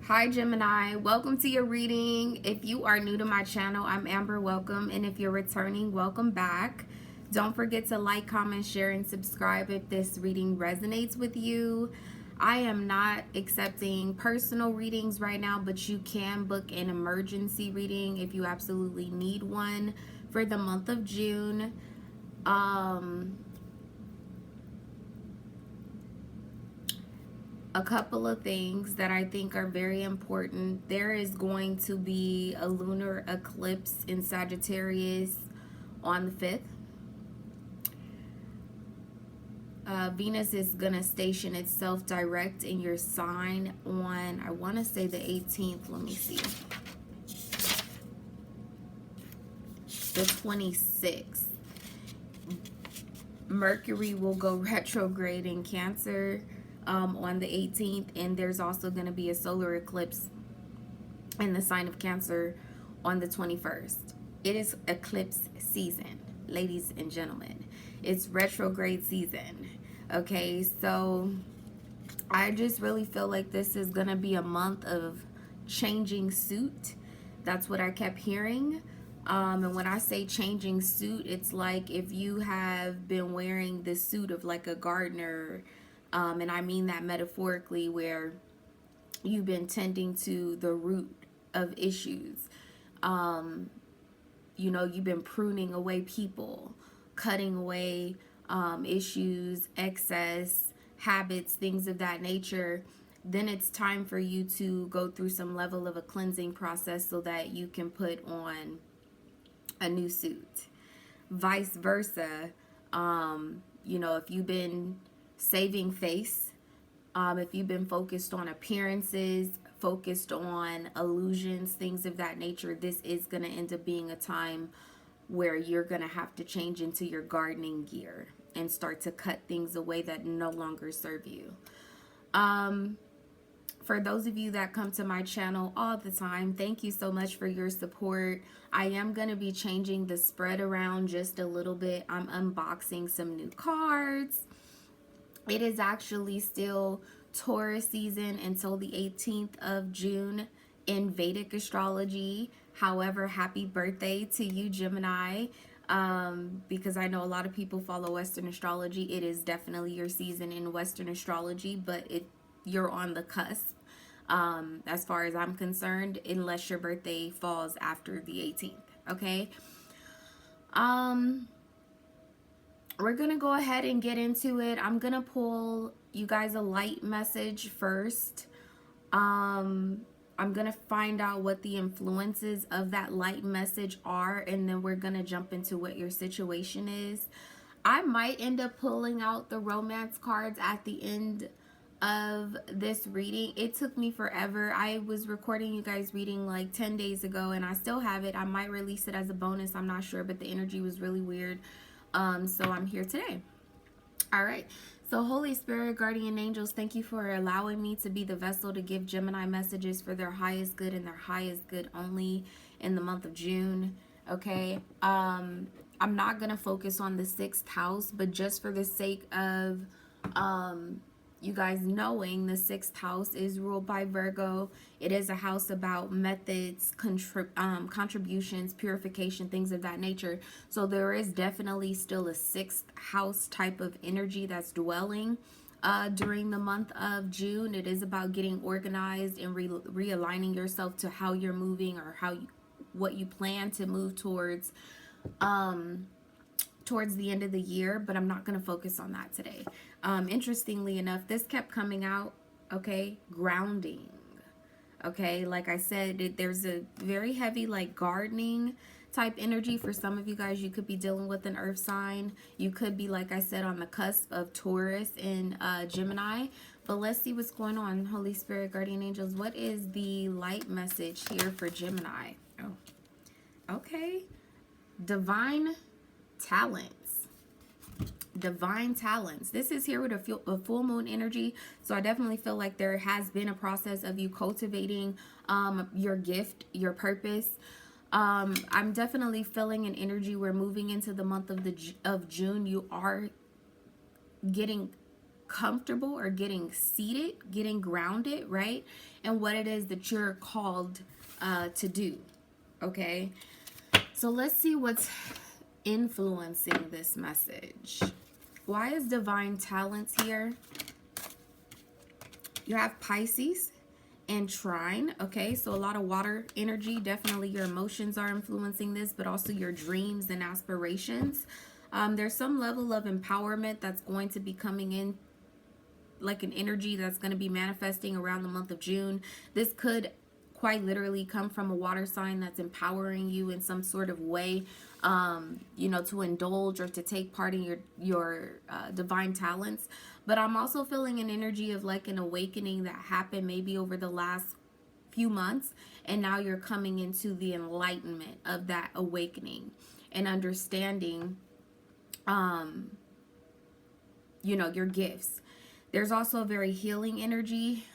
Hi Gemini, welcome to your reading. If you are new to my channel, I'm Amber, welcome. And if you're returning, welcome back. Don't forget to like, comment, share, and subscribe if this reading resonates with you. I am not accepting personal readings right now, but you can book an emergency reading if you absolutely need one for the month of June. A couple of things that I think are very important. There is going to be a lunar eclipse in Sagittarius on the 5th. Venus is going to station itself direct in your sign on, I want to say the 18th. Let me see. The 26th. Mercury will go retrograde in Cancer on the 18th, and there's also going to be a solar eclipse in the sign of Cancer on the 21st. It is eclipse season, ladies and gentlemen. It's retrograde season. Okay, so I just really feel like this is going to be a month of changing suit. That's what I kept hearing. And when I say changing suit, it's like if you have been wearing the suit of like a gardener, and I mean that metaphorically, where you've been tending to the root of issues. You know, you've been pruning away people, cutting away issues, excess, habits, things of that nature. Then it's time for you to go through some level of a cleansing process so that you can put on a new suit. Vice versa, you know, if you've been saving face, if you've been focused on appearances, focused on illusions, things of that nature, this is going to end up being a time where you're going to have to change into your gardening gear and start to cut things away that no longer serve you. For those of you that come to my channel all the time, thank you so much for your support. I am going to be changing the spread around just a little bit. I'm unboxing some new cards. It is actually still Taurus season until the 18th of June in Vedic astrology. However, happy birthday to you, Gemini. Because I know a lot of people follow Western astrology. It is definitely your season in Western astrology, but you're on the cusp. As far as I'm concerned, unless your birthday falls after the 18th, okay? We're gonna go ahead and get into it. I'm gonna pull you guys a light message first. I'm gonna find out what the influences of that light message are, and then we're gonna jump into what your situation is. I might end up pulling out the romance cards at the end of this reading. It took me forever. I was recording you guys reading like 10 days ago, and I still have it. I might release it as a bonus, I'm not sure, but the energy was really weird. So I'm here today. All right, so Holy Spirit, guardian angels, thank you for allowing me to be the vessel to give Gemini messages for their highest good and their highest good only in the month of June. Okay, I'm not gonna focus on the 6th house, but just for the sake of you guys knowing, the 6th house is ruled by Virgo. It is a house about methods, contributions, purification, things of that nature. So there is definitely still a 6th house type of energy that's dwelling during the month of June. It is about getting organized and realigning yourself to how you're moving, or what you plan to move towards the end of the year, but I'm not going to focus on that today. Interestingly enough, this kept coming out, okay, grounding. Okay, like I said, there's a very heavy like gardening type energy for some of you guys. You could be dealing with an earth sign. You could be, like I said, on the cusp of Taurus and Gemini. But let's see what's going on. Holy Spirit, guardian angels, what is the light message here for Gemini? Oh, okay. Divine talents. Divine talents. This is here with a full moon energy, so I definitely feel like there has been a process of you cultivating your gift, your purpose. I'm definitely feeling an energy. We're moving into the month of June. You are getting comfortable or getting seated, getting grounded, right? And what it is that you're called to do, okay? So let's see what's influencing this message. Why is divine talents here? You have Pisces and trine, okay? So a lot of water energy. Definitely your emotions are influencing this, but also your dreams and aspirations. There's some level of empowerment that's going to be coming in, like an energy that's going to be manifesting around the month of June. This could quite literally come from a water sign that's empowering you in some sort of way, you know, to indulge or to take part in your divine talents. But I'm also feeling an energy of like an awakening that happened maybe over the last few months, and now you're coming into the enlightenment of that awakening and understanding, you know, your gifts. There's also a very healing energy.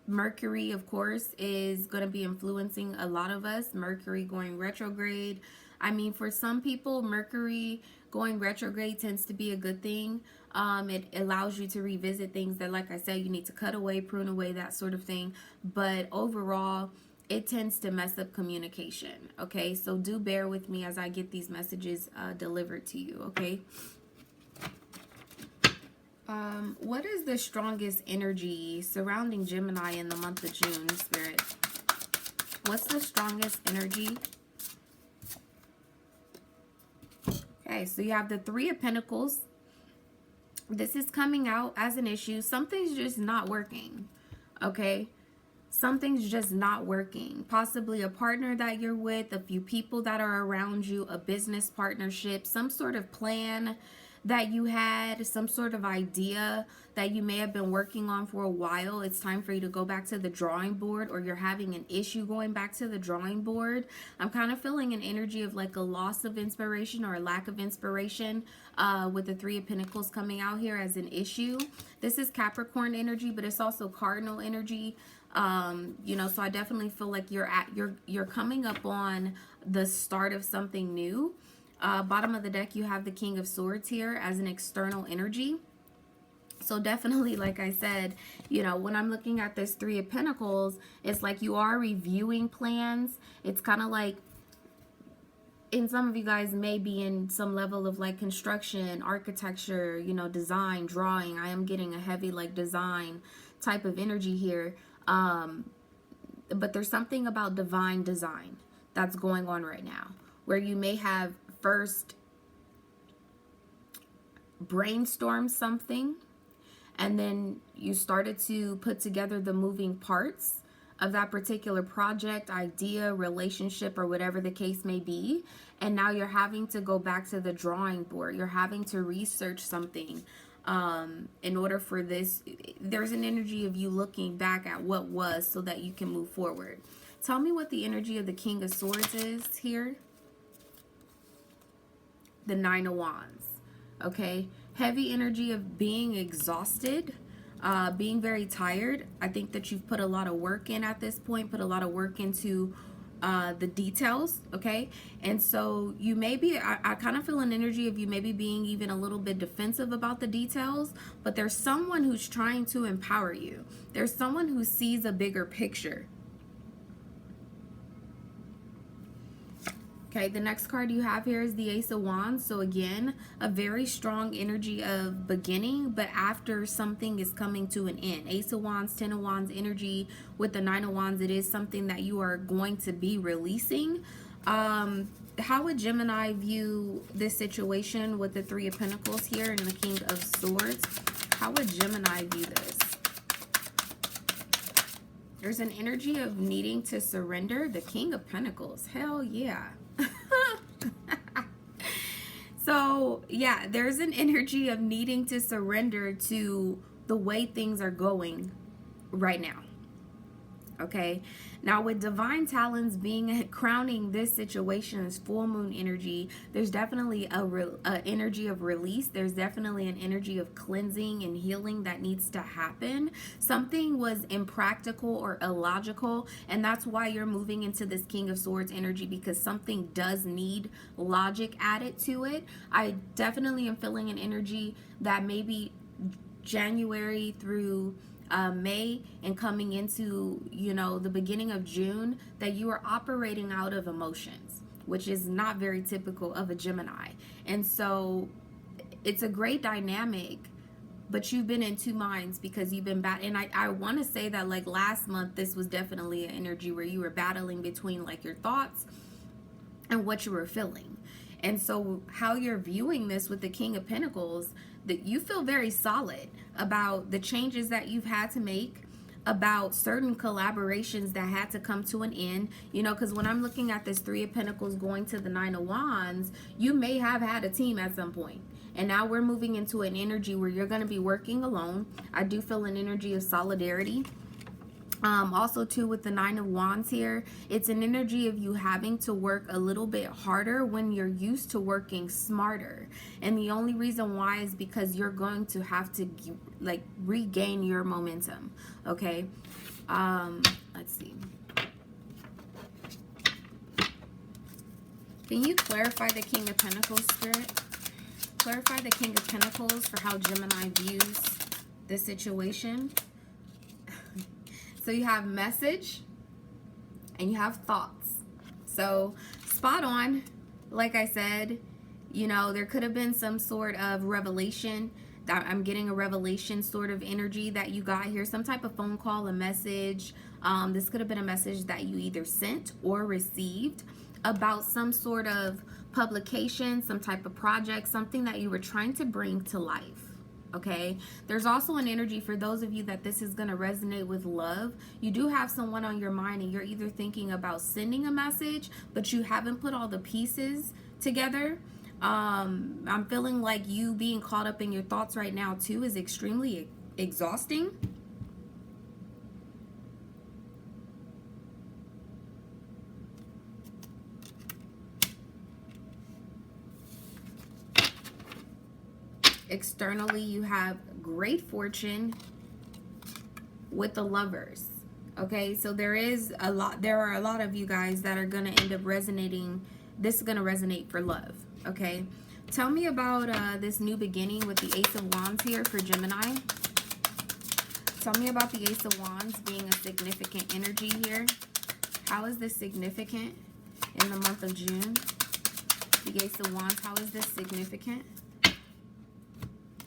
Mercury, of course, is going to be influencing a lot of us. Mercury going retrograde. I mean, for some people, Mercury going retrograde tends to be a good thing. It allows you to revisit things that, like I said, you need to cut away, prune away, that sort of thing. But overall, it tends to mess up communication, okay? So do bear with me as I get these messages delivered to you, okay? What is the strongest energy surrounding Gemini in the month of June, Spirit? What's the strongest energy? Okay, so you have the Three of Pentacles. This is coming out as an issue. Something's just not working, okay? Something's just not working. Possibly a partner that you're with, a few people that are around you, a business partnership, some sort of plan that you had, some sort of idea that you may have been working on for a while. It's time for you to go back to the drawing board, or you're having an issue going back to the drawing board. I'm kind of feeling an energy of like a loss of inspiration or a lack of inspiration with the Three of Pentacles coming out here as an issue. This is Capricorn energy, but it's also cardinal energy. You know, so I definitely feel like you're coming up on the start of something new. Bottom of the deck, you have the King of Swords here as an external energy. So definitely, like I said, you know, when I'm looking at this Three of Pentacles, it's like you are reviewing plans. It's kind of like, and some of you guys may be in some level of like construction, architecture, you know, design, drawing. I am getting a heavy like design type of energy here. But there's something about divine design that's going on right now, where you may have first brainstorm something, and then you started to put together the moving parts of that particular project, idea, relationship, or whatever the case may be. And now you're having to go back to the drawing board. You're having to research something in order for this. There's an energy of you looking back at what was so that you can move forward. Tell me what the energy of the King of Swords is here. The Nine of Wands. Okay, heavy energy of being exhausted, being very tired. I think that you've put a lot of work in at this point, put a lot of work into the details, okay? And so you may be, I kind of feel an energy of you maybe being even a little bit defensive about the details, but there's someone who's trying to empower you. There's someone who sees a bigger picture. Okay, the next card you have here is the Ace of Wands. So again, a very strong energy of beginning, but after something is coming to an end. Ace of Wands, Ten of Wands energy with the Nine of Wands. It is something that you are going to be releasing. How would Gemini view this situation with the Three of Pentacles here and the King of Swords? How would Gemini view this? There's an energy of needing to surrender. The King of Pentacles. Hell yeah. So yeah, there's an energy of needing to surrender to the way things are going right now. Okay, now with divine talents being crowning this situation is full moon energy, there's definitely a energy of release. There's definitely an energy of cleansing and healing that needs to happen. Something was impractical or illogical, and that's why you're moving into this King of Swords energy, because something does need logic added to it. I definitely am feeling an energy that maybe January through May and coming into, you know, the beginning of June, that you are operating out of emotions, which is not very typical of a Gemini. And so it's a great dynamic, but you've been in two minds because you've been and I want to say that like last month, this was definitely an energy where you were battling between like your thoughts and what you were feeling. And so how you're viewing this with the King of Pentacles, that you feel very solid about the changes that you've had to make, about certain collaborations that had to come to an end, you know, because when I'm looking at this Three of Pentacles going to the Nine of Wands, you may have had a team at some point. And now we're moving into an energy where you're going to be working alone. I do feel an energy of solidarity. Also too, with the Nine of Wands here, it's an energy of you having to work a little bit harder when you're used to working smarter. And the only reason why is because you're going to have to like regain your momentum. Okay. Let's see. Can you clarify the King of Pentacles, Spirit? Clarify the King of Pentacles for how Gemini views this situation. So you have message and you have thoughts. So spot on. Like I said, you know, there could have been some sort of revelation. That I'm getting a revelation sort of energy that you got here. Some type of phone call, a message. This could have been a message that you either sent or received about some sort of publication, some type of project, something that you were trying to bring to life. Okay, there's also an energy for those of you that this is going to resonate with love. You do have someone on your mind and you're either thinking about sending a message, but you haven't put all the pieces together. I'm feeling like you being caught up in your thoughts right now too is extremely exhausting. Externally, you have great fortune with the Lovers. Okay, so there are a lot of you guys that are going to end up resonating. This is going to resonate for love. Okay, tell me about this new beginning with the Ace of Wands here for Gemini. Tell me about the Ace of Wands being a significant energy here. How is this significant in the month of June? The Ace of Wands, how is this significant?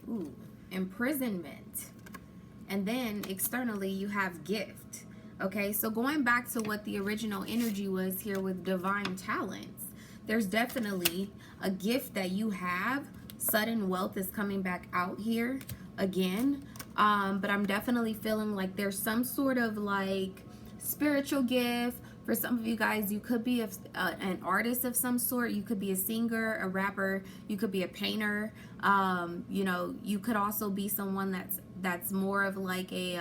Ooh, imprisonment. And then externally you have gift. Okay, so going back to what the original energy was here with divine talents, there's definitely a gift that you have. Sudden wealth is coming back out here again. But I'm definitely feeling like there's some sort of like spiritual gift. For some of you guys, you could be an artist of some sort. You could be a singer, a rapper. You could be a painter. You know, you could also be someone that's more of like a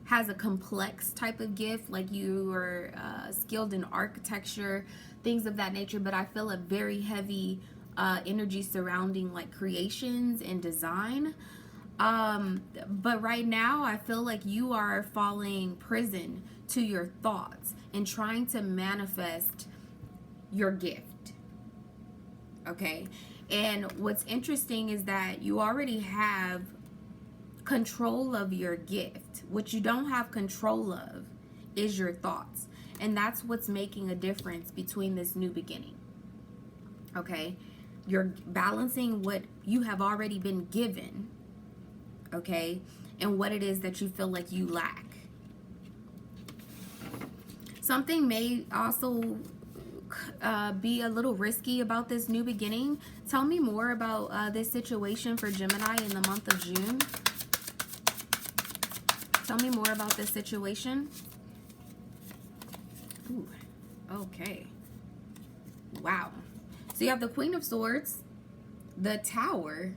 has a complex type of gift, like you are skilled in architecture, things of that nature. But I feel a very heavy energy surrounding like creations and design. But right now I feel like you are falling prison to your thoughts and trying to manifest your gift. Okay, and what's interesting is that you already have control of your gift. What you don't have control of is your thoughts, and that's what's making a difference between this new beginning. Okay, you're balancing what you have already been given, okay, and what it is that you feel like you lack. Something may also be a little risky about this new beginning. Tell me more about this situation for Gemini in the month of June. Tell me more about this situation. Ooh, okay. Wow. So you have the Queen of Swords, the Tower,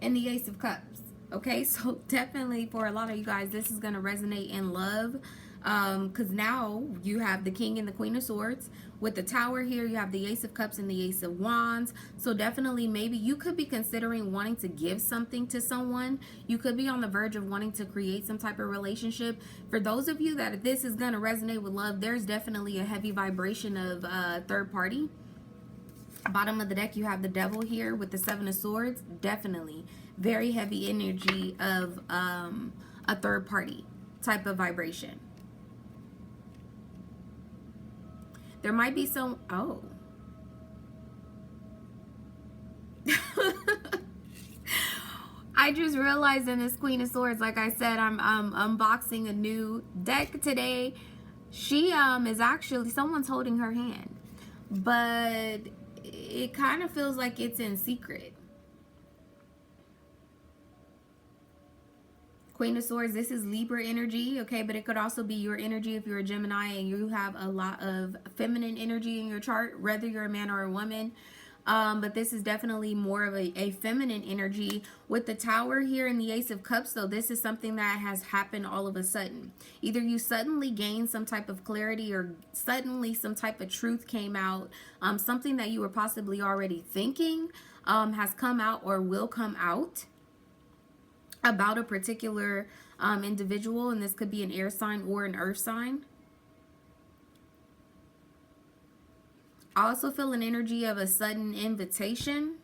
and the Ace of Cups. Okay, so definitely for a lot of you guys, this is going to resonate in love, because now you have the King and the Queen of Swords. With the Tower here, you have the Ace of Cups and the Ace of Wands. So definitely maybe you could be considering wanting to give something to someone. You could be on the verge of wanting to create some type of relationship. For those of you that this is going to resonate with love, there's definitely a heavy vibration of third party. Bottom of the deck, you have the Devil here with the Seven of Swords. Definitely very heavy energy of a third party type of vibration. There might be some, oh. I just realized in this Queen of Swords, like I said, I'm unboxing a new deck today. She is actually, someone's holding her hand, but it kind of feels like it's in secret. Queen of Swords, this is Libra energy, okay? But it could also be your energy if you're a Gemini and you have a lot of feminine energy in your chart, whether you're a man or a woman. But this is definitely more of a feminine energy with the Tower here and the Ace of Cups. So this is something that has happened all of a sudden. Either you suddenly gained some type of clarity or suddenly some type of truth came out. Something that you were possibly already thinking has come out or will come out about a particular individual, and this could be an air sign or an earth sign. I also feel an energy of a sudden invitation.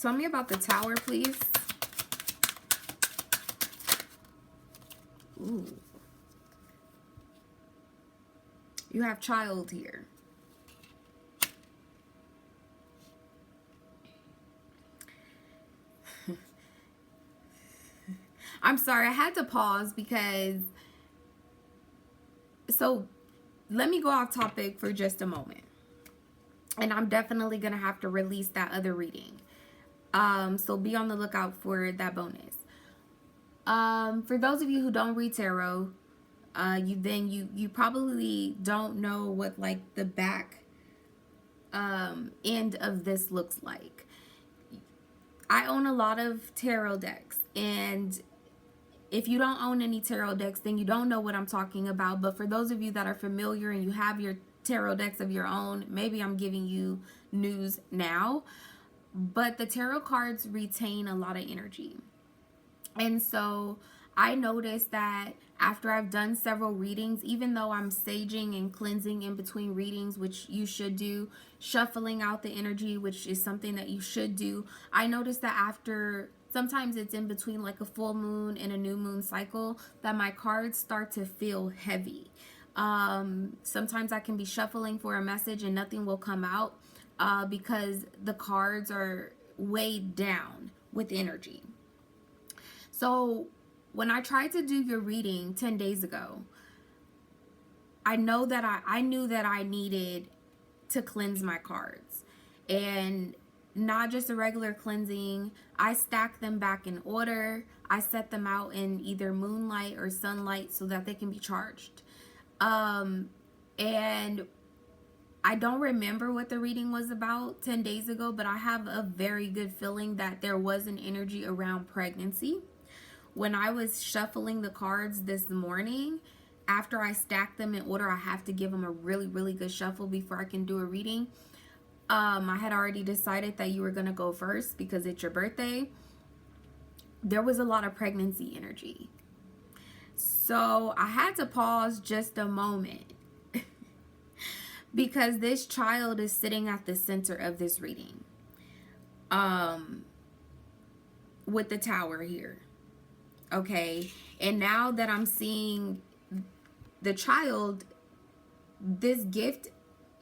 Tell me about the Tower, please. Ooh. You have child here. I'm sorry, I had to pause because, so let me go off topic for just a moment. And I'm definitely going to have to release that other reading. So be on the lookout for that bonus. For those of you who don't read tarot, you probably don't know what like the back end of this looks like. I own a lot of tarot decks, and if you don't own any tarot decks, then you don't know what I'm talking about. But for those of you that are familiar and you have your tarot decks of your own, maybe I'm giving you news now. But the tarot cards retain a lot of energy. And so I noticed that after I've done several readings, even though I'm saging and cleansing in between readings, which you should do, shuffling out the energy, which is something that you should do, I noticed that after, sometimes it's in between like a full moon and a new moon cycle, that my cards start to feel heavy. Sometimes I can be shuffling for a message and nothing will come out because the cards are weighed down with energy. So when I tried to do your reading 10 days ago, I knew that I needed to cleanse my cards, and not just a regular cleansing. I stack them back in order. I set them out in either moonlight or sunlight so that they can be charged. And I don't remember what the reading was about 10 days ago, but I have a very good feeling that there was an energy around pregnancy. When I was shuffling the cards this morning, after I stack them in order, I have to give them a really, really good shuffle before I can do a reading. I had already decided that you were going to go first because it's your birthday. There was a lot of pregnancy energy. So I had to pause just a moment because this child is sitting at the center of this reading. With the Tower here. Okay, and now that I'm seeing the child, this gift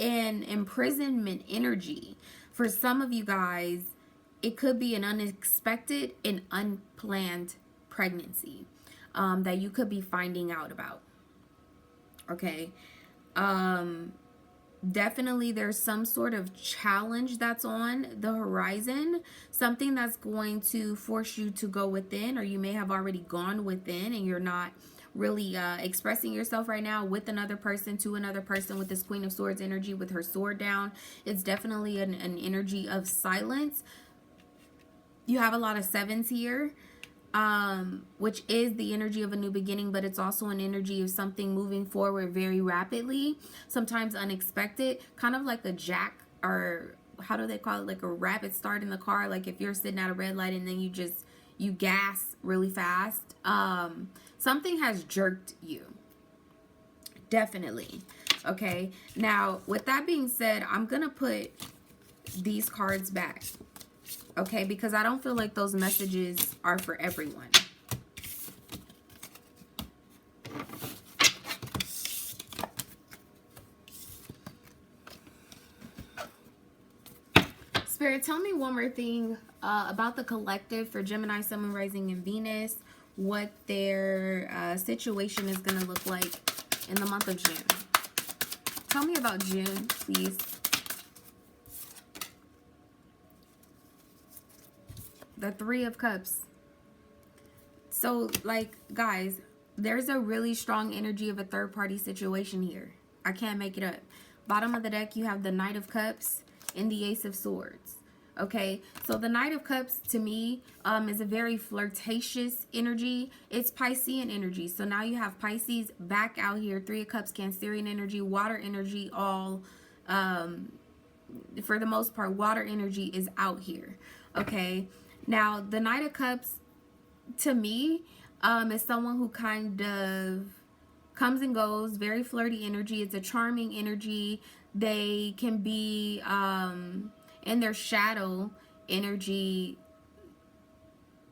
and imprisonment energy, for some of you guys, it could be an unexpected and unplanned pregnancy that you could be finding out about. Okay, definitely there's some sort of challenge that's on the horizon, something that's going to force you to go within, or you may have already gone within and you're not really expressing yourself right now with another person, to another person, with this Queen of Swords energy with her sword down. It's definitely an energy of silence. You have a lot of sevens here, which is the energy of a new beginning, but it's also an energy of something moving forward very rapidly, sometimes unexpected, kind of like a jack, or how do they call it, like a rapid start in the car. Like if you're sitting at a red light and then you gas really fast. Something has jerked you, definitely. Okay, now with that being said, I'm gonna put these cards back, okay, because I don't feel like those messages are for everyone. Spirit, tell me one more thing about the collective for Gemini, Sun, Moon, Rising, and Venus. What their situation is going to look like in the month of June. Tell me about June, please. The Three of Cups. So, like, guys, there's a really strong energy of a third-party situation here. I can't make it up. Bottom of the deck, you have the Knight of Cups and the Ace of Swords. Okay, so the Knight of Cups to me is a very flirtatious energy. It's Piscean energy. So now you have Pisces back out here. Three of Cups, Cancerian energy, water energy, all for the most part, water energy is out here. Okay, now the Knight of Cups to me is someone who kind of comes and goes, very flirty energy. It's a charming energy. They can be in their shadow energy,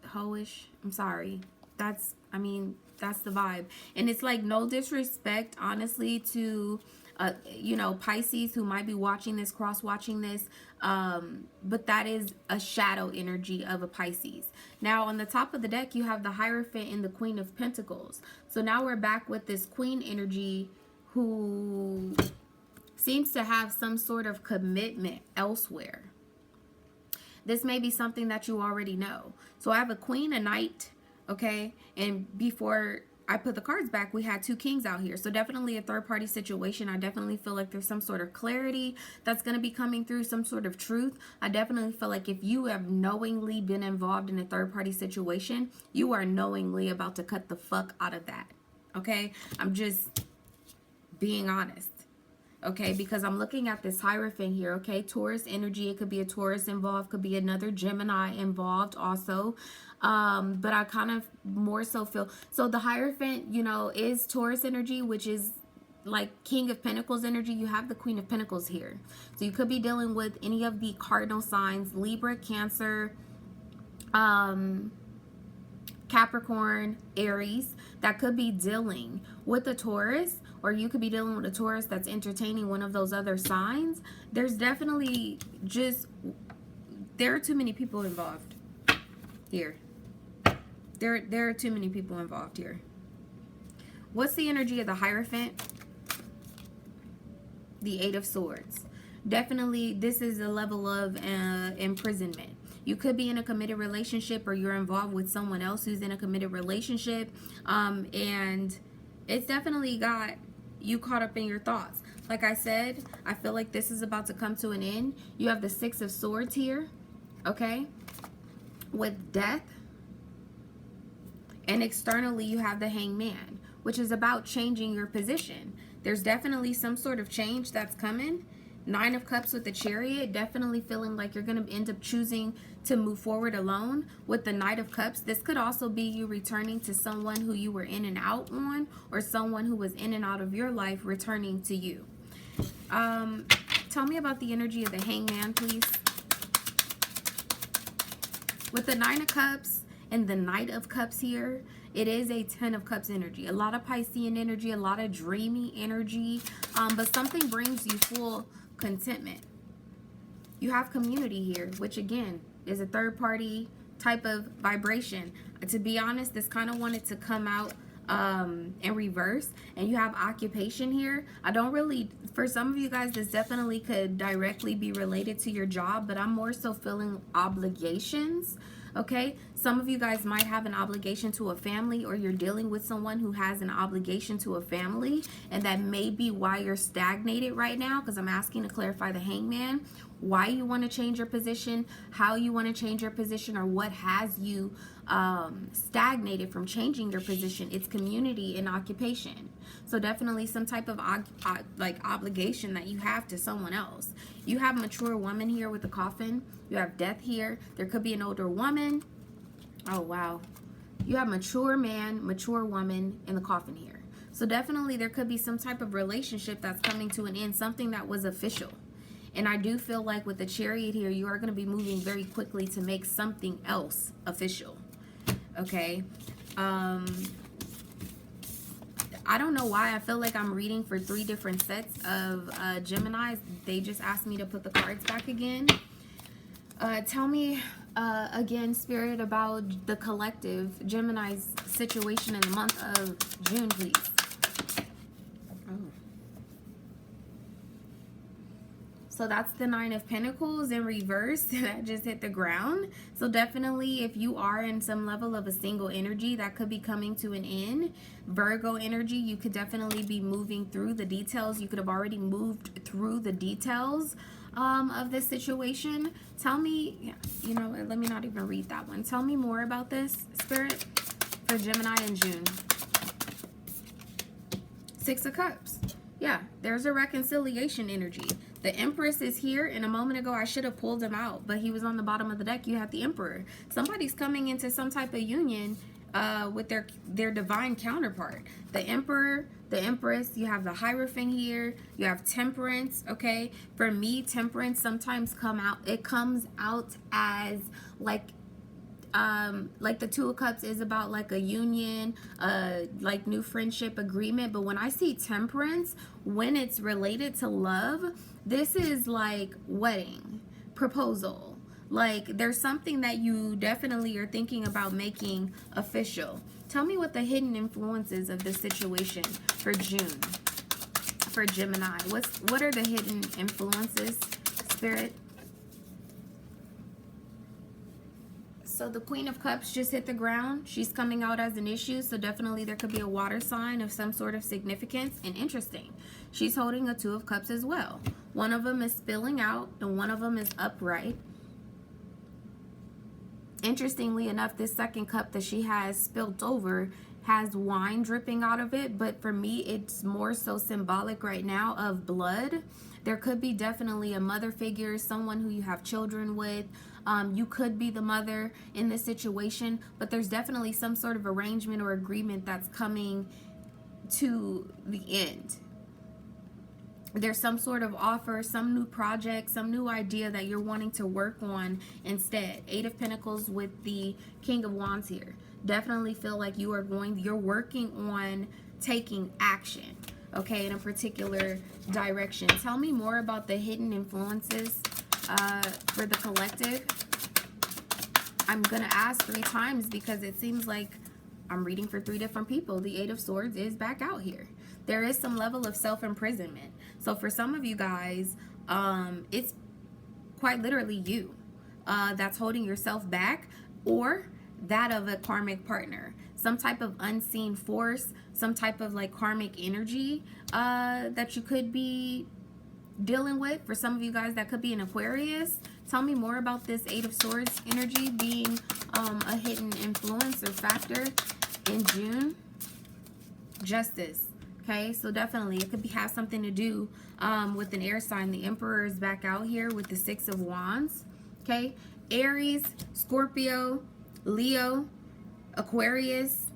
hoish. I'm sorry. That's the vibe. And it's like no disrespect, honestly, to you know, Pisces who might be watching this, cross-watching this, but that is a shadow energy of a Pisces. Now, on the top of the deck, you have the Hierophant and the Queen of Pentacles. So now we're back with this Queen energy who seems to have some sort of commitment elsewhere. This may be something that you already know. So I have a Queen, a Knight, okay? And before I put the cards back, we had two Kings out here. So definitely a third-party situation. I definitely feel like there's some sort of clarity that's going to be coming through, some sort of truth. I definitely feel like if you have knowingly been involved in a third-party situation, you are knowingly about to cut the fuck out of that, okay? I'm just being honest. Okay, because I'm looking at this Hierophant here, okay? Taurus energy, it could be a Taurus involved, could be another Gemini involved also. But I kind of more so feel, so the Hierophant, you know, is Taurus energy, which is like King of Pentacles energy. You have the Queen of Pentacles here. So you could be dealing with any of the cardinal signs, Libra, Cancer, Capricorn, Aries, that could be dealing with a Taurus, or you could be dealing with a Taurus that's entertaining one of those other signs. There's definitely just, there are too many people involved here. There are too many people involved here. What's the energy of the Hierophant? The Eight of Swords. Definitely, this is a level of imprisonment. You could be in a committed relationship, or you're involved with someone else who's in a committed relationship. And it's definitely got you caught up in your thoughts. Like I said, I feel like this is about to come to an end. You have the Six of Swords here, okay, with death. And externally, you have the Hangman, which is about changing your position. There's definitely some sort of change that's coming. Nine of Cups with the Chariot, definitely feeling like you're going to end up choosing to move forward alone. With the Knight of Cups, this could also be you returning to someone who you were in and out on, or someone who was in and out of your life returning to you. Tell me about the energy of the Hangman, please. With the Nine of Cups and the Knight of Cups here, it is a Ten of Cups energy. A lot of Piscean energy, a lot of dreamy energy, but something brings you full contentment. You have community here, which again is a third party type of vibration. To be honest, this kind of wanted to come out in reverse. And you have occupation here. I don't really, for some of you guys, this definitely could directly be related to your job, but I'm more so feeling obligations. Okay, some of you guys might have an obligation to a family, or you're dealing with someone who has an obligation to a family, and that may be why you're stagnated right now, because I'm asking to clarify the Hangman, why you want to change your position, how you want to change your position, or what has you stagnated from changing your position. It's community and occupation. So definitely some type of like obligation that you have to someone else. You have mature woman here with the coffin. You have death here. There could be an older woman. Oh, wow. You have mature man, mature woman in the coffin here. So definitely there could be some type of relationship that's coming to an end, something that was official. And I do feel like with the Chariot here, you are going to be moving very quickly to make something else official. Okay. I don't know why I feel like I'm reading for 3 different sets of Geminis. They just asked me to put the cards back again. Tell me again, Spirit, about the collective Gemini's situation in the month of June, please. So that's the 9 of Pentacles in reverse. That just hit the ground. So definitely if you are in some level of a single energy, that could be coming to an end. Virgo energy, you could definitely be moving through the details. You could have already moved through the details of this situation. Tell me, you know, let me not even read that one. Tell me more about this, Spirit, for Gemini in June. 6 of Cups. Yeah, there's a reconciliation energy. The Empress is here, and a moment ago I should have pulled him out, but he was on the bottom of the deck. You have the Emperor. Somebody's coming into some type of union with their divine counterpart. The Emperor, the Empress, you have the Hierophant here, you have Temperance, okay? For me, Temperance sometimes comes out as like the 2 of Cups is about like a union, like new friendship agreement. But when I see Temperance, when it's related to love, this is like wedding, proposal. Like there's something that you definitely are thinking about making official. Tell me what the hidden influences of this situation for June, for Gemini. What are the hidden influences, Spirit? So the Queen of Cups just hit the ground. She's coming out as an issue. So definitely there could be a water sign of some sort of significance. And interesting, she's holding a 2 of Cups as well. One of them is spilling out and one of them is upright. Interestingly enough, this second cup that she has spilt over has wine dripping out of it. But for me, it's more so symbolic right now of blood. There could be definitely a mother figure, someone who you have children with. You could be the mother in this situation, but there's definitely some sort of arrangement or agreement that's coming to the end. There's some sort of offer, some new project, some new idea that you're wanting to work on instead. 8 of Pentacles with the King of Wands here. Definitely feel like you're working on taking action, okay, in a particular direction. Tell me more about the hidden influences for the collective. I'm gonna ask 3 times because it seems like I'm reading for 3 different people. The 8 of Swords is back out here. There is some level of self-imprisonment. So for some of you guys, it's quite literally you that's holding yourself back, or that of a karmic partner. Some type of unseen force, some type of like karmic energy that you could be dealing with. For some of you guys, that could be an Aquarius. Tell me more about this 8 of Swords energy being a hidden influence or factor in June. Justice. Okay, so definitely it could have something to do with an air sign. The Emperor is back out here with the 6 of Wands. Okay, Aries, Scorpio, Leo, Aquarius,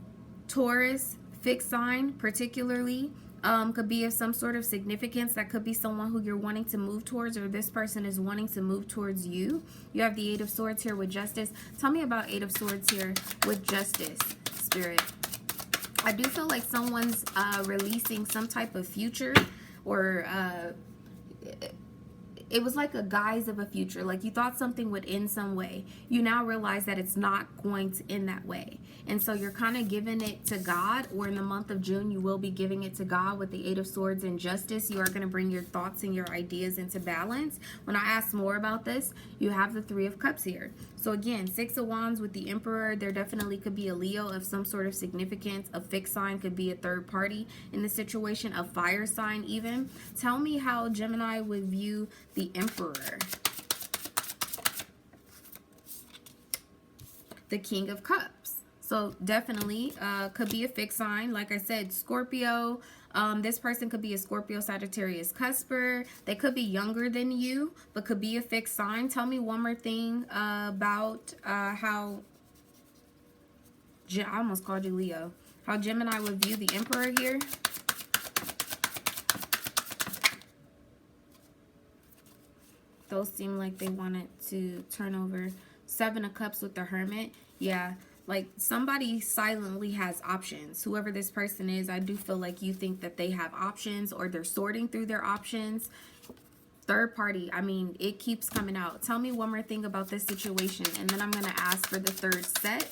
Taurus, fixed sign particularly. Could be of some sort of significance. That could be someone who you're wanting to move towards, or this person is wanting to move towards you. You have the 8 of Swords here with Justice. Tell me about 8 of Swords here with Justice, Spirit. I do feel like someone's releasing some type of future, or it was like a guise of a future. Like you thought something would end some way. You now realize that it's not going to end that way. And so you're kind of giving it to God, or in the month of June, you will be giving it to God with the 8 of Swords and Justice. You are going to bring your thoughts and your ideas into balance. When I ask more about this, you have the 3 of Cups here. So again, Six of Wands with the Emperor, there definitely could be a Leo of some sort of significance. A fixed sign could be a third party in the situation, a fire sign even. Tell me how Gemini would view the Emperor. The King of Cups. So definitely could be a fixed sign. Like I said, Scorpio. This person could be a Scorpio, Sagittarius, Cusper. They could be younger than you, but could be a fixed sign. Tell me one more thing about how... I almost called you Leo. How Gemini would view the Emperor here. Those seem like they wanted to turn over. Seven of Cups with the Hermit. Yeah, like somebody silently has options. Whoever this person is, I do feel like you think that they have options or they're sorting through their options. Third party, I mean, it keeps coming out. Tell me one more thing about this situation, and then I'm going to ask for the third set.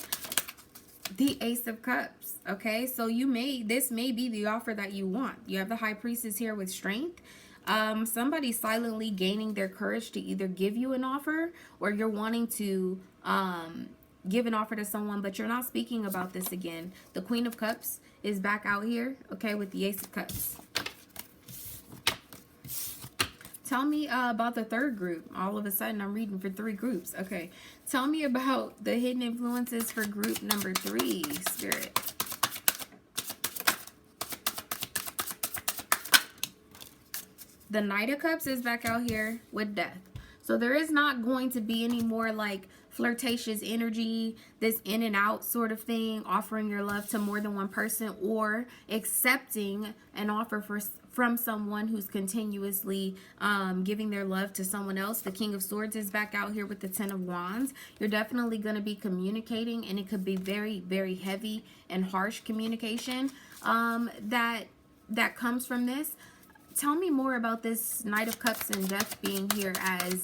The Ace of Cups. Okay, so this may be the offer that you want. You have the High Priestess here with strength. Somebody silently gaining their courage to either give you an offer, or you're wanting to give an offer to someone, but you're not speaking about this again. The Queen of Cups is back out here, okay, with the Ace of Cups. Tell me about the third group. All of a sudden, I'm reading for 3 groups. Okay, tell me about the hidden influences for group number 3, Spirit. The Knight of Cups is back out here with death. So there is not going to be any more like flirtatious energy, this in and out sort of thing, offering your love to more than one person, or accepting an offer from someone who's continuously giving their love to someone else. The King of Swords is back out here with the Ten of Wands. You're definitely going to be communicating, and it could be very, very heavy and harsh communication that comes from this. Tell me more about this Knight of Cups and Death being here as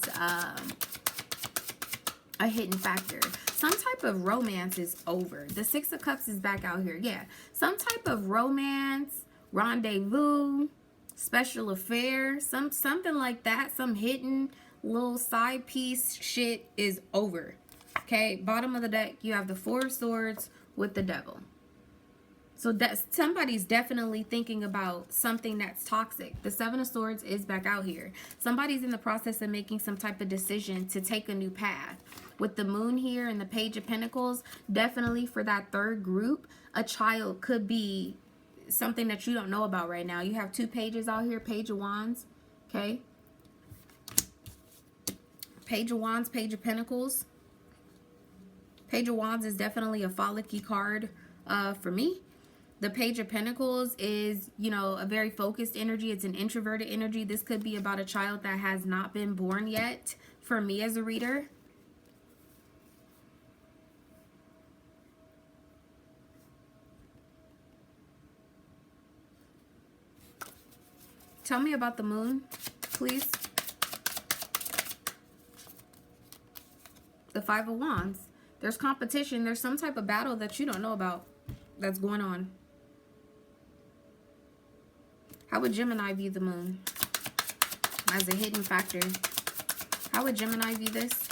a hidden factor. Some type of romance is over. The Six of Cups is back out here. Yeah, some type of romance, rendezvous, special affair, something like that. Some hidden little side piece shit is over. Okay, bottom of the deck, you have the Four of Swords with the Devil. So somebody's definitely thinking about something that's toxic. The Seven of Swords is back out here. Somebody's in the process of making some type of decision to take a new path. With the Moon here and the Page of Pentacles, definitely for that third group, a child could be something that you don't know about right now. You have 2 pages out here, Page of Wands, okay? Page of Wands, Page of Pentacles. Page of Wands is definitely a frolicky card for me. The Page of Pentacles is, you know, a very focused energy. It's an introverted energy. This could be about a child that has not been born yet for me as a reader. Tell me about the Moon, please. The Five of Wands. There's competition. There's some type of battle that you don't know about that's going on. How would Gemini view the Moon as a hidden factor? How would Gemini view this?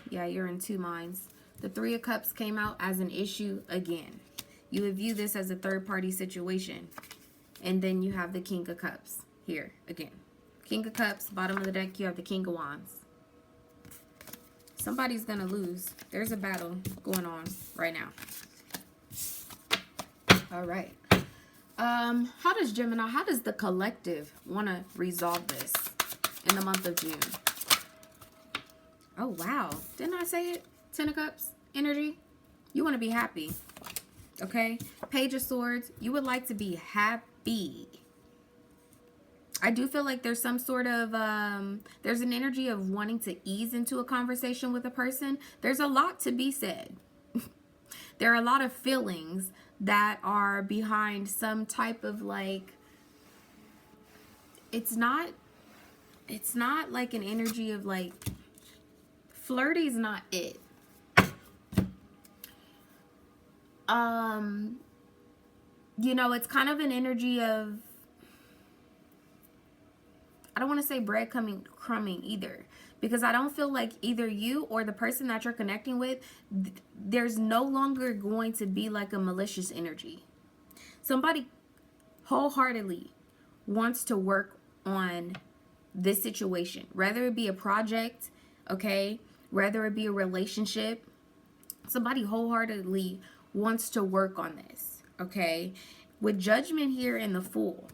Yeah, you're in 2 minds. The Three of Cups came out as an issue again. You would view this as a third-party situation. And then you have the King of Cups here again. King of Cups, bottom of the deck, you have the King of Wands. Somebody's going to lose. There's a battle going on right now. All right. How does Gemini, how does the collective want to resolve this in the month of June? Oh, wow. Didn't I say it? 10 of Cups energy. You want to be happy. Okay. Page of Swords. You would like to be happy. I do feel like there's some sort of, there's an energy of wanting to ease into a conversation with a person. There's a lot to be said. There are a lot of feelings that are behind some type of like, it's not like an energy of like, flirty's not it. You know, it's kind of an energy of, I don't want to say breadcrumbing either, Because I don't feel like either you or the person that you're connecting with, there's no longer going to be like a malicious energy. Somebody wholeheartedly wants to work on this situation, whether it be a project, okay, whether it be a relationship. Somebody wholeheartedly wants to work on this, okay? With Judgment here in the Fool,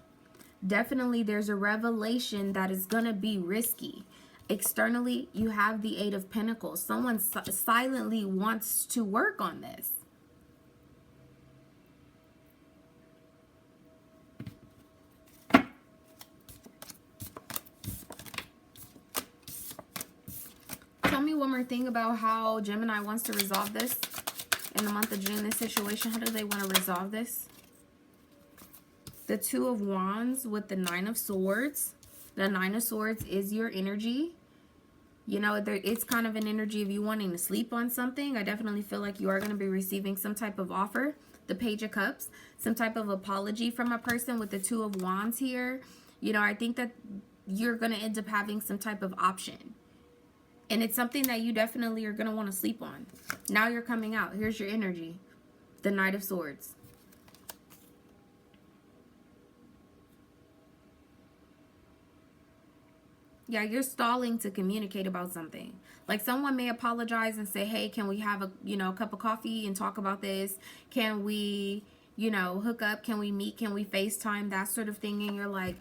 definitely there's a revelation that is going to be risky. Externally, you have the Eight of Pentacles. Someone silently wants to work on this. Tell me one more thing about how Gemini wants to resolve this in the month of June, this situation. How do they want to resolve this? The Two of Wands with the Nine of Swords. The Nine of Swords is your energy. You know, it's kind of an energy of you wanting to sleep on something. I definitely feel like you are going to be receiving some type of offer. The Page of Cups. Some type of apology from a person with the Two of Wands here. You know, I think that you're going to end up having some type of option. And it's something that you definitely are going to want to sleep on. Now you're coming out. Here's your energy. The Knight of Swords. Yeah, you're stalling to communicate about something. Like someone may apologize and say, hey, can we have a, a cup of coffee and talk about this? Can we, hook up? Can we meet? Can we FaceTime? That sort of thing. And you're like,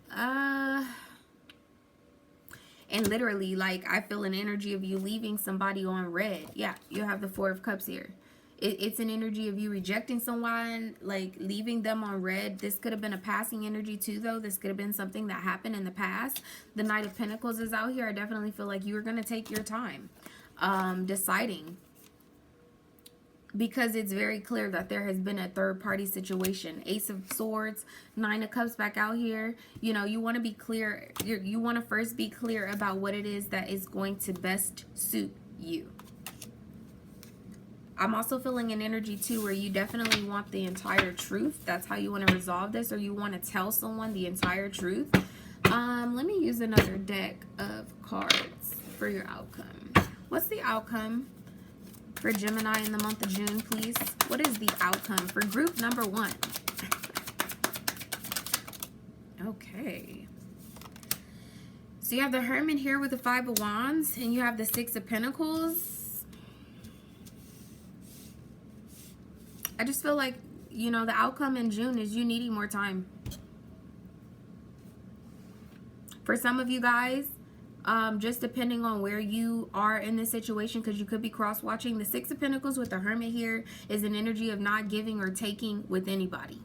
And literally, like, I feel an energy of you leaving somebody on red. Yeah, you have the Four of Cups here. It's an energy of you rejecting someone, like leaving them on red. This could have been a passing energy too, though. This could have been something that happened in the past. The Knight of Pentacles is out here. I definitely feel like you are going to take your time deciding. Because it's very clear that there has been a third-party situation. Ace of Swords, Nine of Cups back out here. You want to be clear. You want to first be clear about what it is that is going to best suit you. I'm also feeling an energy, too, where you definitely want the entire truth. That's how you want to resolve this, or you want to tell someone the entire truth. Let me use another deck of cards for your outcome. What's the outcome for Gemini in the month of June, please? What is the outcome for group number 1? Okay. So you have the Hermit here with the Five of Wands, and you have the Six of Pentacles. I just feel like, the outcome in June is you needing more time. For some of you guys, just depending on where you are in this situation, because you could be cross-watching, the Six of Pentacles with the Hermit here is an energy of not giving or taking with anybody.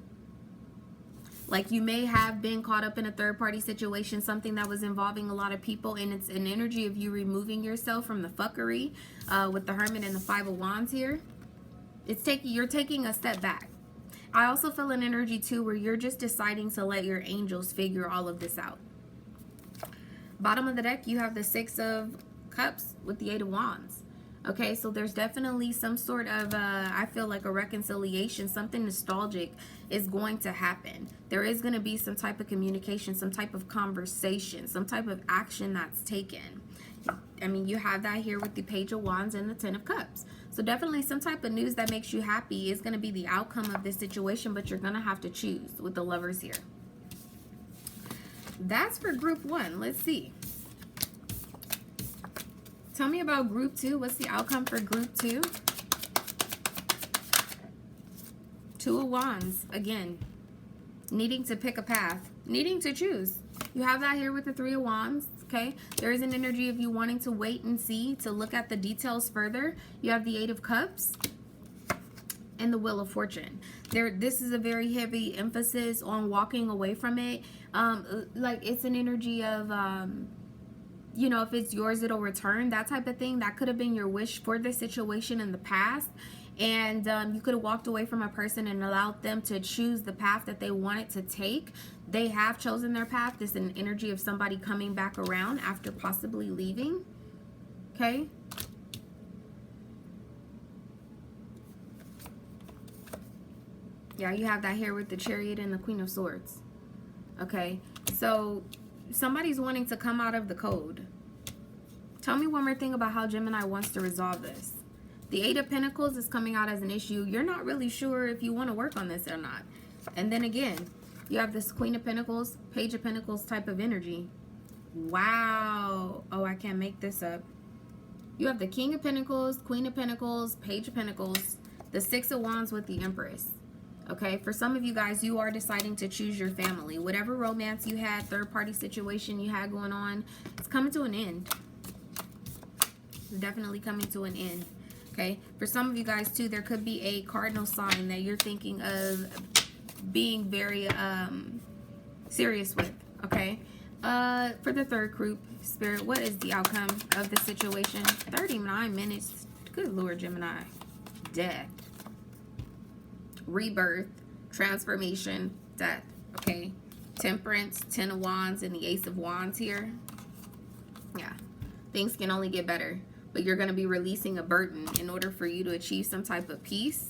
Like you may have been caught up in a third-party situation, something that was involving a lot of people, and it's an energy of you removing yourself from the fuckery with the Hermit and the Five of Wands here. You're taking a step back. I also feel an energy too where you're just deciding to let your angels figure all of this out. Bottom of the deck, you have the Six of Cups with the Eight of Wands. Okay, so there's definitely some sort of, I feel like a reconciliation, something nostalgic is going to happen. There is going to be some type of communication, some type of conversation, some type of action that's taken. I mean, you have that here with the Page of Wands and the Ten of Cups. So definitely some type of news that makes you happy is going to be the outcome of this situation, but you're going to have to choose with the Lovers here. That's for group 1. Let's see. Tell me about group 2. What's the outcome for group 2? Two of Wands. Again, needing to pick a path. Needing to choose. You have that here with the Three of Wands. Okay, there is an energy of you wanting to wait and see, to look at the details further. You have the Eight of Cups and the Wheel of Fortune. This is a very heavy emphasis on walking away from it. Like it's an energy of, if it's yours, it'll return. That type of thing. That could have been your wish for this situation in the past. And you could have walked away from a person and allowed them to choose the path that they wanted to take. They have chosen their path. This is an energy of somebody coming back around after possibly leaving. Okay. Yeah, you have that here with the Chariot and the Queen of Swords. Okay. So somebody's wanting to come out of the code. Tell me one more thing about how Gemini wants to resolve this. The Eight of Pentacles is coming out as an issue. You're not really sure if you want to work on this or not. And then again, you have this Queen of Pentacles, Page of Pentacles type of energy. Wow. Oh, I can't make this up. You have the King of Pentacles, Queen of Pentacles, Page of Pentacles, the Six of Wands with the Empress. Okay, for some of you guys, you are deciding to choose your family. Whatever romance you had, third-party situation you had going on, it's coming to an end. It's definitely coming to an end. Okay, for some of you guys, too, there could be a cardinal sign that you're thinking of being very serious with. Okay, for the third group, Spirit, what is the outcome of the situation? 39 minutes. Good Lord, Gemini. Death. Rebirth, transformation, death. Okay, Temperance, Ten of Wands, and the Ace of Wands here. Yeah, things can only get better, but you're going to be releasing a burden in order for you to achieve some type of peace.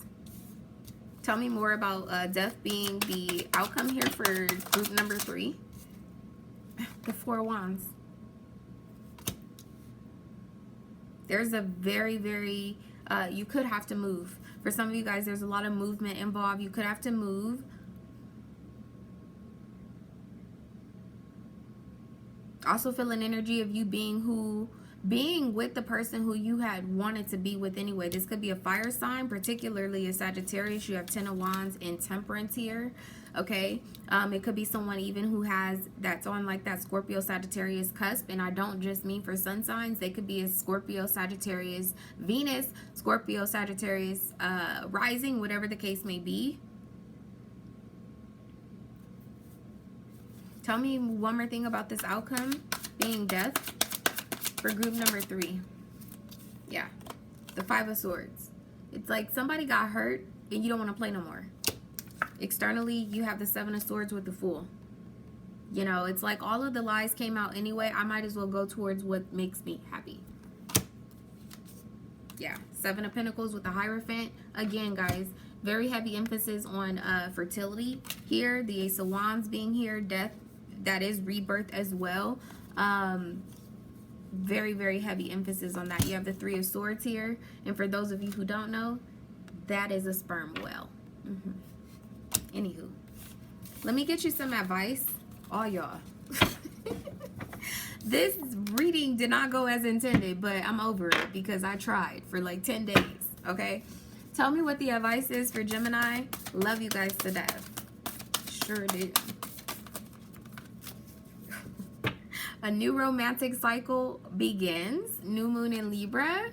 Tell me more about death being the outcome here for group number 3. The Four of Wands. There's a very, very, you could have to move. For some of you guys, there's a lot of movement involved. You could have to move. Also feel an energy of you being with the person who you had wanted to be with anyway. This could be a fire sign, particularly a Sagittarius. You have Ten of Wands and Temperance here. Okay, it could be someone even who that's on like that Scorpio Sagittarius cusp, and I don't just mean for sun signs. They could be a Scorpio Sagittarius Venus, Scorpio Sagittarius rising, whatever the case may be. Tell me one more thing about this outcome being death for group number 3. Yeah, the Five of Swords. It's like somebody got hurt and you don't want to play no more. Externally, you have the Seven of Swords with the Fool. You know, it's like all of the lies came out anyway. I might as well go towards what makes me happy. Yeah, Seven of Pentacles with the Hierophant. Again, guys, very heavy emphasis on fertility here. The Ace of Wands being here. Death, that is rebirth as well. Very, very heavy emphasis on that. You have the Three of Swords here. And for those of you who don't know, that is a sperm whale. Anywho, let me get you some advice, all y'all. This reading did not go as intended, but I'm over it because I tried for like 10 days, okay? Tell me what the advice is for Gemini. Love you guys to death. Sure did. A new romantic cycle begins. New moon in Libra.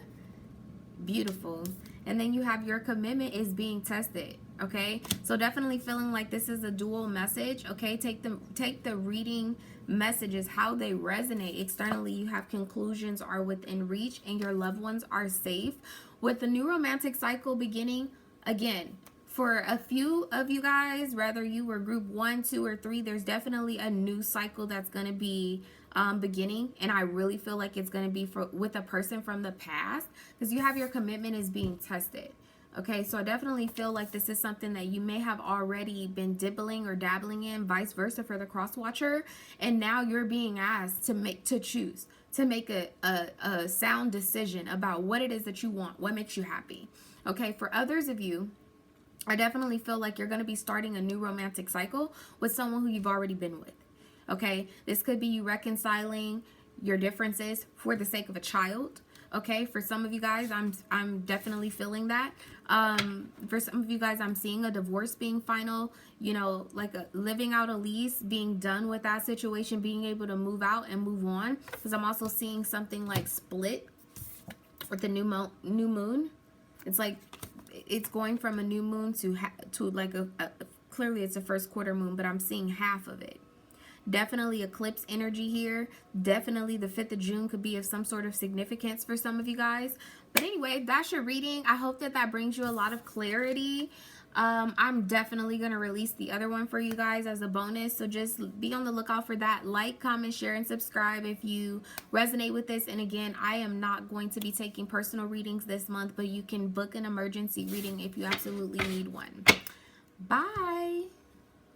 Beautiful. And then you have your commitment is being tested. Okay, so definitely feeling like this is a dual message. Okay, take the reading messages how they resonate. Externally, you have conclusions are within reach and your loved ones are safe. With the new romantic cycle beginning again, for a few of you guys, whether you were group 1, 2, or 3, there's definitely a new cycle that's going to be beginning, and I really feel like it's going to be with a person from the past, because you have your commitment is being tested. Okay, so I definitely feel like this is something that you may have already been dibbling or dabbling in, vice versa for the cross watcher, and now you're being asked to make a sound decision about what it is that you want, what makes you happy. Okay, for others of you, I definitely feel like you're going to be starting a new romantic cycle with someone who you've already been with. Okay, this could be you reconciling your differences for the sake of a child. Okay, for some of you guys, I'm definitely feeling that. For some of you guys, I'm seeing a divorce being final, you know, like living out a lease, being done with that situation, being able to move out and move on. Because I'm also seeing something like split with the new moon. It's like it's going from a new moon to like clearly it's a first quarter moon, but I'm seeing half of it. Definitely eclipse energy here. Definitely the 5th of June could be of some sort of significance for some of you guys. But anyway, that's your reading. I hope that brings you a lot of clarity. I'm definitely going to release the other one for you guys as a bonus. So just be on the lookout for that. Like, comment, share, and subscribe if you resonate with this. And again, I am not going to be taking personal readings this month, but you can book an emergency reading if you absolutely need one. Bye.